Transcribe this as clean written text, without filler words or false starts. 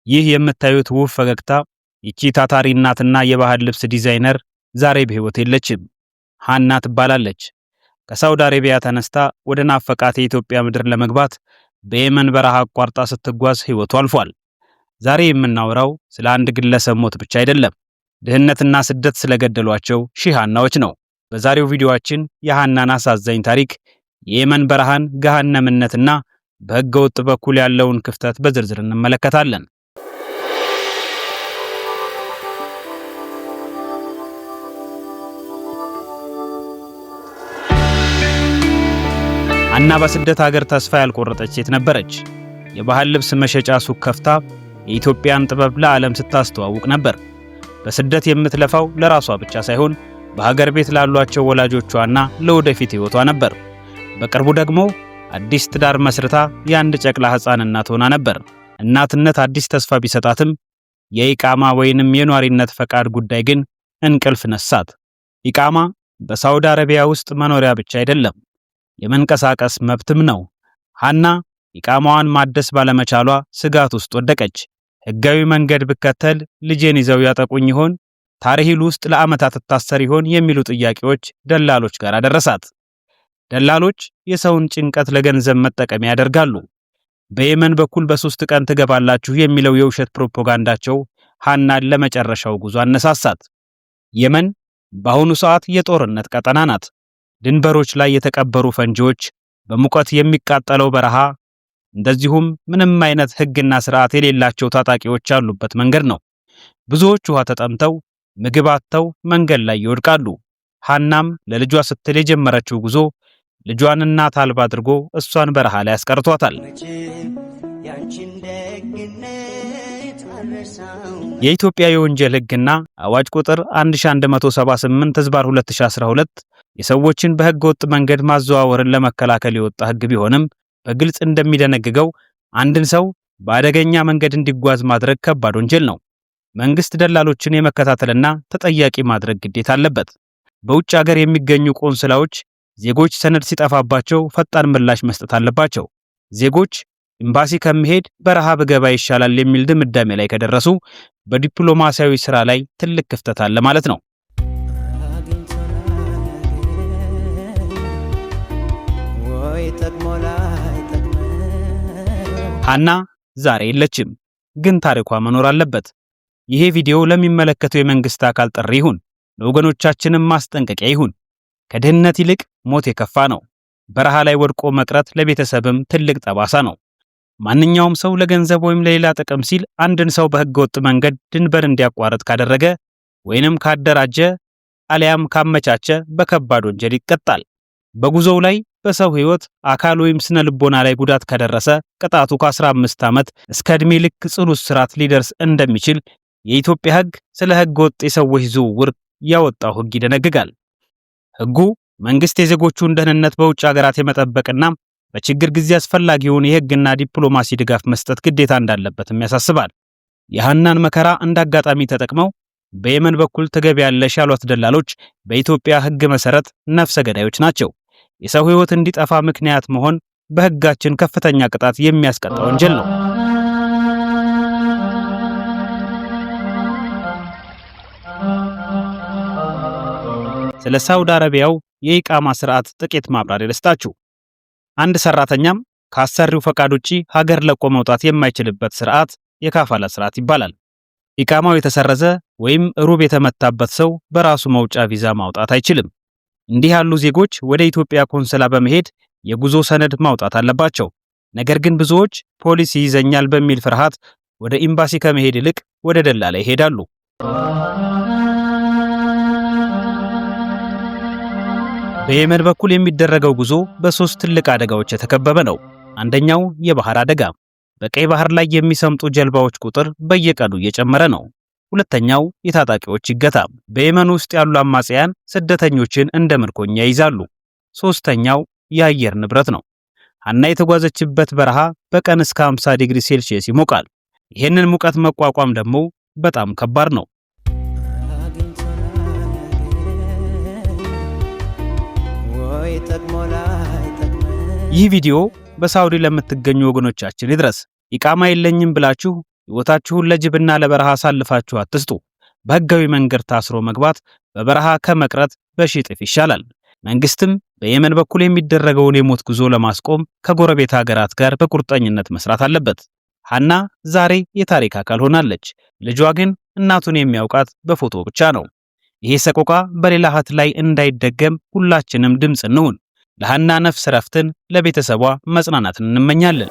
ይህ የምታዩት ውብ ፈገግታ ይቺ ታታሪ እናትና የባህል ልብስ ዲዛይነር ዛሬ በህይወት የለችም። ሃና ትባላለች። ከሳውዲ አረቢያ ተነስታ ወደ ናፈቃት የኢትዮጵያ ምድር ለመግባት በየመን በረሃ አቋርጣ ስትጓዝ ህይወቱ አልፏል። ዛሬ የምናወራው ስለ አንድ ግለሰብ ሞት ብቻ አይደለም፣ ድህነትና ስደት ስለገደሏቸው ሺህ ሃናዎች ነው። በዛሬው ቪዲዮአችን የሃናን አሳዛኝ ታሪክ፣ የየመን በረሃን ገሃነምነትና በህገወጥ በኩል ያለውን ክፍተት በዝርዝር እንመለከታለን። ሃና በስደት ሀገር ተስፋ ያልቆረጠች ሴት ነበረች። የባህል ልብስ መሸጫ ሱቅ ከፍታ የኢትዮጵያን ጥበብ ለዓለም ስታስተዋውቅ ነበር። በስደት የምትለፋው ለራሷ ብቻ ሳይሆን በሀገር ቤት ላሏቸው ወላጆቿና ለወደፊት ህይወቷ ነበር። በቅርቡ ደግሞ አዲስ ትዳር መስርታ የአንድ ጨቅላ ህፃን እናት ሆና ነበር። እናትነት አዲስ ተስፋ ቢሰጣትም የኢቃማ ወይንም የኗሪነት ፈቃድ ጉዳይ ግን እንቅልፍ ነሳት። ኢቃማ በሳውዲ አረቢያ ውስጥ መኖሪያ ብቻ አይደለም፣ የመንቀሳቀስ መብትም ነው። ሃና ኢቃማዋን ማደስ ባለመቻሏ ስጋት ውስጥ ወደቀች። ህጋዊ መንገድ ብከተል ልጄን ይዘው ያጠቁኝ ይሆን? ታሪሂል ውስጥ ለዓመታት ተታሰር ይሆን? የሚሉ ጥያቄዎች ደላሎች ጋር አደረሳት። ደላሎች የሰውን ጭንቀት ለገንዘብ መጠቀሚያ ያደርጋሉ። በየመን በኩል በ3 ቀን ትገባላችሁ የሚለው የውሸት ፕሮፓጋንዳቸው ሃናን ለመጨረሻው ጉዞ አነሳሳት። የመን በአሁኑ ሰዓት የጦርነት ቀጠና ናት። ድንበሮች ላይ የተቀበሩ ፈንጂዎች፣ በሙቀት የሚቃጠለው በረሃ፣ እንደዚሁም ምንም አይነት ህግና ስርዓት የሌላቸው ታጣቂዎች ያሉበት መንገድ ነው። ብዙዎች ውሃ ተጠምተው ምግብ አጥተው መንገድ ላይ ይወድቃሉ። ሃናም ለልጇ ስትል የጀመረችው ጉዞ ልጇን እናት አልባ አድርጎ እሷን በረሃ ላይ ያስቀርቷታል። የኢትዮጵያ የወንጀል ህግና አዋጅ ቁጥር 1178/2012 የሰዎችን በህገ ወጥ መንገድ ማዘዋወርን ለመከላከል የወጣ ህግ ቢሆንም በግልጽ እንደሚደነግገው አንድን ሰው በአደገኛ መንገድ እንዲጓዝ ማድረግ ከባድ ወንጀል ነው። መንግስት ደላሎችን የመከታተልና ተጠያቂ ማድረግ ግዴታ አለበት። በውጭ ሀገር የሚገኙ ቆንስላዎች ዜጎች ሰነድ ሲጠፋባቸው ፈጣን ምላሽ መስጠት አለባቸው። ዜጎች ኤምባሲ ከመሄድ በረሃ ብገባ ይሻላል የሚል ድምዳሜ ላይ ከደረሱ በዲፕሎማሲያዊ ስራ ላይ ትልቅ ክፍተት አለ ማለት ነው። ሃና ዛሬ የለችም፣ ግን ታሪኳ መኖር አለበት። ይሄ ቪዲዮ ለሚመለከተው የመንግስት አካል ጥሪ ይሁን፣ ለወገኖቻችንም ማስጠንቀቂያ ይሁን። ከድህነት ይልቅ ሞት የከፋ ነው። በረሃ ላይ ወድቆ መቅረት ለቤተሰብም ትልቅ ጠባሳ ነው። ማንኛውም ሰው ለገንዘብ ወይም ለሌላ ጥቅም ሲል አንድን ሰው በህገወጥ መንገድ ድንበር እንዲያቋርጥ ካደረገ ወይንም ካደራጀ አሊያም ካመቻቸ በከባድ ወንጀል ይቀጣል። በጉዞው ላይ በሰው ህይወት፣ አካል ወይም ስነ ልቦና ላይ ጉዳት ከደረሰ ቅጣቱ ከ15 ዓመት እስከ ዕድሜ ልክ ጽኑ እስራት ሊደርስ እንደሚችል የኢትዮጵያ ህግ ስለ ህገወጥ የሰዎች ዝውውር ያወጣው ህግ ይደነግጋል። ህጉ መንግስት የዜጎቹን ደህንነት በውጭ ሀገራት የመጠበቅና በችግር ጊዜ አስፈላጊውን የህግና ዲፕሎማሲ ድጋፍ መስጠት ግዴታ እንዳለበትም ያሳስባል። የሃናን መከራ እንዳጋጣሚ ተጠቅመው በየመን በኩል ትገቢያለሽ ያሏት ደላሎች በኢትዮጵያ ህግ መሰረት ነፍሰ ገዳዮች ናቸው። የሰው ህይወት እንዲጠፋ ምክንያት መሆን በህጋችን ከፍተኛ ቅጣት የሚያስቀጣ ወንጀል ነው። ስለ ሳውዲ አረቢያው የኢቃማ ስርዓት ጥቂት ማብራሪያ ልስጣችሁ። አንድ ሰራተኛም ከአሰሪው ፈቃድ ውጪ ሀገር ለቆ መውጣት የማይችልበት ስርዓት የካፋላ ስርዓት ይባላል። ኢቃማው የተሰረዘ ወይም ሩብ የተመታበት ሰው በራሱ መውጫ ቪዛ ማውጣት አይችልም። እንዲህ ያሉ ዜጎች ወደ ኢትዮጵያ ኮንስላ በመሄድ የጉዞ ሰነድ ማውጣት አለባቸው። ነገር ግን ብዙዎች ፖሊስ ይይዘኛል በሚል ፍርሃት ወደ ኤምባሲ ከመሄድ ይልቅ ወደ ደላላ ይሄዳሉ። በየመን በኩል የሚደረገው ጉዞ በ3 ትልቅ አደጋዎች የተከበበ ነው። አንደኛው የባህር አደጋ፣ በቀይ ባህር ላይ የሚሰምጡ ጀልባዎች ቁጥር በየቀኑ እየጨመረ ነው። ሁለተኛው የታጣቂዎች ይገታ፣ በየመን ውስጥ ያሉ አማጽያን ስደተኞችን እንደ ምርኮኛ ይይዛሉ። ሶስተኛው የአየር ንብረት ነው። ሃና የተጓዘችበት በረሃ በቀን እስከ 50 ዲግሪ ሴልሺየስ ይሞቃል። ይህንን ሙቀት መቋቋም ደግሞ በጣም ከባድ ነው። ይህ ቪዲዮ በሳውዲ ለምትገኙ ወገኖቻችን ይድረስ። ኢቃማ የለኝም ብላችሁ ሕይወታችሁን ለጅብና ለበረሃ አሳልፋችሁ አትስጡ። በሕጋዊ መንገድ ታስሮ መግባት በበረሃ ከመቅረት በሺህ እጥፍ ይሻላል። መንግስትም በየመን በኩል የሚደረገውን የሞት ጉዞ ለማስቆም ከጎረቤት ሀገራት ጋር በቁርጠኝነት መስራት አለበት። ሐና ዛሬ የታሪክ አካል ሆናለች። ልጇ ግን እናቱን የሚያውቃት በፎቶ ብቻ ነው። ይሄ ሰቆቃ በሌላ እህት ላይ እንዳይደገም ሁላችንም ድምፅ እንሁን። ለሐና ነፍስ ረፍትን፣ ለቤተሰቧ መጽናናትን እንመኛለን።